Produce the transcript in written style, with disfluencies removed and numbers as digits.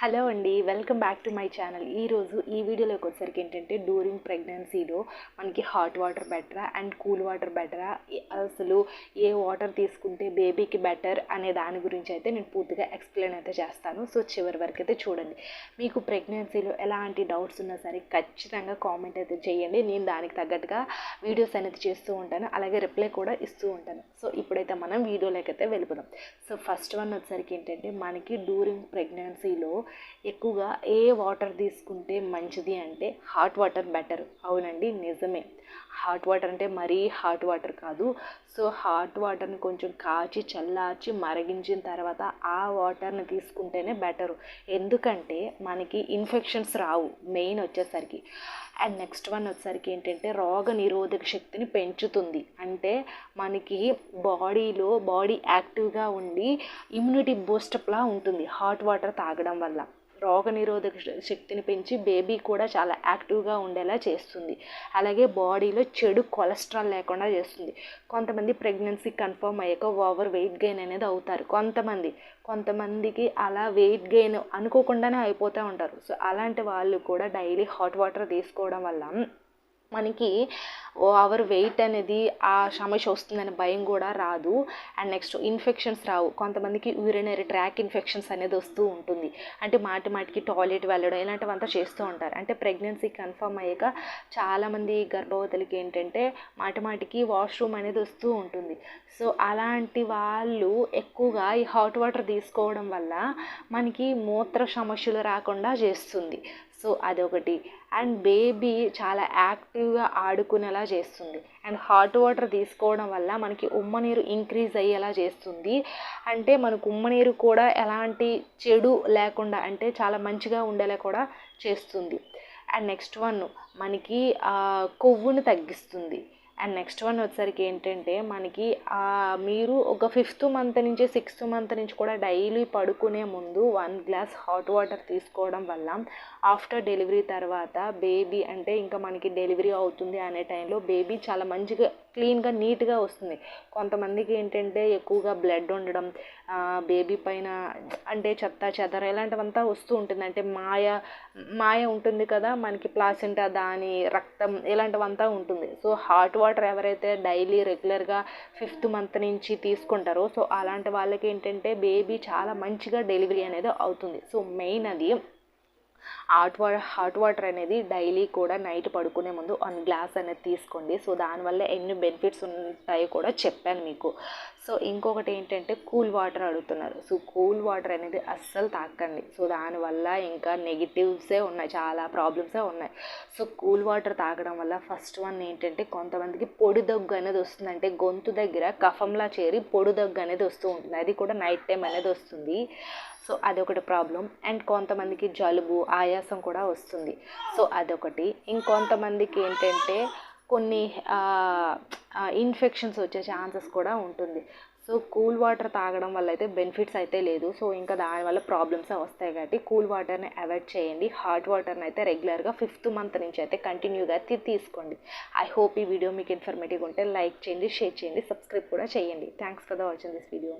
Hello అండి, welcome back to my channel. ఈరోజు ఈ వీడియోలోకి వచ్చేసరికి ఏంటంటే డ్యూరింగ్ ప్రెగ్నెన్సీలో మనకి హాట్ వాటర్ బెటరా అండ్ కూల్ వాటర్ బెటరా, అసలు ఏ వాటర్ తీసుకుంటే బేబీకి బెటర్ అనే దాని గురించి అయితే నేను పూర్తిగా ఎక్స్ప్లెయిన్ అయితే చేస్తాను. సో చివరి వరకు అయితే చూడండి. మీకు ప్రెగ్నెన్సీలో ఎలాంటి డౌట్స్ ఉన్నా సరే ఖచ్చితంగా కామెంట్ అయితే చేయండి. నేను దానికి తగ్గట్టుగా వీడియోస్ అనేది చేస్తూ ఉంటాను, అలాగే రిప్లై కూడా ఇస్తూ ఉంటాను. సో ఇప్పుడైతే మనం వీడియోలోకి అయితే వెళ్ళిపోదాం. సో ఫస్ట్ వన్ వచ్చేసరికి ఏంటంటే మనకి డ్యూరింగ్ ప్రెగ్నెన్సీలో ఎక్కువగా ఏ వాటర్ తీసుకుంటే మంచిది అంటే హాట్ వాటర్ బెటర్. అవునండి, నిజమే. హాట్ వాటర్ అంటే మరీ హాట్ వాటర్ కాదు. సో హాట్ వాటర్ని కొంచెం కాచి చల్లార్చి మరిగించిన తర్వాత ఆ వాటర్ని తీసుకుంటేనే బెటరు. ఎందుకంటే మనకి ఇన్ఫెక్షన్స్ రావు మెయిన్ వచ్చేసరికి. అండ్ నెక్స్ట్ వన్ వచ్చేసరికి ఏంటంటే రోగ నిరోధక శక్తిని పెంచుతుంది. అంటే మనకి బాడీ యాక్టివ్గా ఉండి ఇమ్యూనిటీ బూస్టప్లా ఉంటుంది హాట్ వాటర్ తాగడం వల్ల. రోగ నిరోధక శక్తిని పెంచి బేబీ కూడా చాలా యాక్టివ్గా ఉండేలా చేస్తుంది. అలాగే బాడీలో చెడు కొలెస్ట్రాల్ లేకుండా చేస్తుంది. కొంతమంది ప్రెగ్నెన్సీ కన్ఫర్మ్ అయ్యాక ఓవర్ వెయిట్ గెయిన్ అనేది అవుతారు. కొంతమందికి అలా వెయిట్ గెయిన్ అనుకోకుండానే అయిపోతూ ఉంటారు. సో అలాంటి వాళ్ళు కూడా డైలీ హాట్ వాటర్ తీసుకోవడం వల్ల మనకి ఓవర్ వెయిట్ అనేది ఆ సమస్య వస్తుందనే భయం కూడా రాదు. అండ్ నెక్స్ట్ ఇన్ఫెక్షన్స్ రావు. కొంతమందికి యూరినరీ ట్రాక్ ఇన్ఫెక్షన్స్ అనేది వస్తూ ఉంటుంది. అంటే మాటికి టాయిలెట్ వెళ్ళడం ఇలాంటివంతా చేస్తూ ఉంటారు. అంటే ప్రెగ్నెన్సీ కన్ఫర్మ్ అయ్యాక చాలామంది గర్భవతులకి ఏంటంటే మాటికి వాష్రూమ్ అనేది వస్తూ ఉంటుంది. సో అలాంటి వాళ్ళు ఎక్కువగా ఈ హాట్ వాటర్ తీసుకోవడం వల్ల మనకి మూత్ర సమస్యలు రాకుండా చేస్తుంది. సో అదొకటి. అండ్ బేబీ చాలా యాక్టివ్గా ఆడుకునేలా చేస్తుంది. అండ్ హాట్ వాటర్ తీసుకోవడం వల్ల మనకి ఉమ్మనీరు ఇంక్రీజ్ అయ్యేలా చేస్తుంది. అంటే మనకు ఉమ్మనీరు కూడా ఎలాంటి చెడు లేకుండా అంటే చాలా మంచిగా ఉండేలా కూడా చేస్తుంది. అండ్ నెక్స్ట్ వన్ మనకి కొవ్వును తగ్గిస్తుంది. అండ్ నెక్స్ట్ వన్ వచ్చేసరికి ఏంటంటే మనకి మీరు ఒక 5th మంత్ నుంచి 6th మంత్ నుంచి కూడా డైలీ పడుకునే ముందు 1 గ్లాస్ హాట్ వాటర్ తీసుకోవడం వల్ల ఆఫ్టర్ డెలివరీ తర్వాత బేబీ అంటే ఇంకా మనకి డెలివరీ అవుతుంది అనే టైంలో బేబీ చాలా మంచిగా క్లీన్గా నీట్గా వస్తుంది. కొంతమందికి ఏంటంటే ఎక్కువగా బ్లడ్ ఉండడం, బేబీ పైన అంటే చెత్త చెదర ఇలాంటివంతా వస్తూ ఉంటుంది. అంటే మాయ ఉంటుంది కదా మనకి, ప్లాసెంటా దాని రక్తం ఇలాంటివంతా ఉంటుంది. సో హాట్ వాటర్ ఎవరైతే డైలీ రెగ్యులర్గా 5th మంత్ నుంచి తీసుకుంటారో సో అలాంటి వాళ్ళకి ఏంటంటే బేబీ చాలా మంచిగా డెలివరీ అనేది అవుతుంది. సో మెయిన్ అది హాట్ వాటర్ అనేది డైలీ కూడా నైట్ పడుకునే ముందు 1 గ్లాస్ అనేది తీసుకోండి. సో దానివల్ల ఎన్ని బెనిఫిట్స్ ఉంటాయో కూడా చెప్పాను మీకు. సో ఇంకొకటి ఏంటంటే కూల్ వాటర్ అడుగుతున్నారు. సో కూల్ వాటర్ అనేది అస్సలు తాకండి. సో దానివల్ల ఇంకా నెగిటివ్సే ఉన్నాయి, చాలా ప్రాబ్లమ్సే ఉన్నాయి. సో కూల్ వాటర్ తాగడం వల్ల ఫస్ట్ వన్ ఏంటంటే కొంతమందికి పొడి దగ్గు అనేది వస్తుంది. అంటే గొంతు దగ్గర కఫంలా చేరి పొడి దగ్గు అనేది వస్తూ ఉంటుంది. అది కూడా నైట్ టైం అనేది వస్తుంది. సో అదొకటి ప్రాబ్లం. అండ్ కొంతమందికి జలుబు ఆయాసం కూడా వస్తుంది. సో అదొకటి. ఇంకొంతమందికి ఏంటంటే కొన్ని ఇన్ఫెక్షన్స్ వచ్చే ఛాన్సెస్ కూడా ఉంటుంది. సో కూల్ వాటర్ తాగడం వల్ల అయితే బెనిఫిట్స్ అయితే లేదు. సో ఇంకా దానివల్ల ప్రాబ్లమ్సే వస్తాయి కాబట్టి కూల్ వాటర్ని అవాయిడ్ చేయండి. హాట్ వాటర్ని అయితే రెగ్యులర్గా 5th మంత్ నుంచి అయితే కంటిన్యూగా తీసుకోండి. ఐ హోప్ ఈ వీడియో మీకు ఇన్ఫర్మేటివ్గా ఉంటే లైక్ చేయండి, షేర్ చేయండి, సబ్స్క్రైబ్ కూడా చేయండి. Thanks for the watching this video.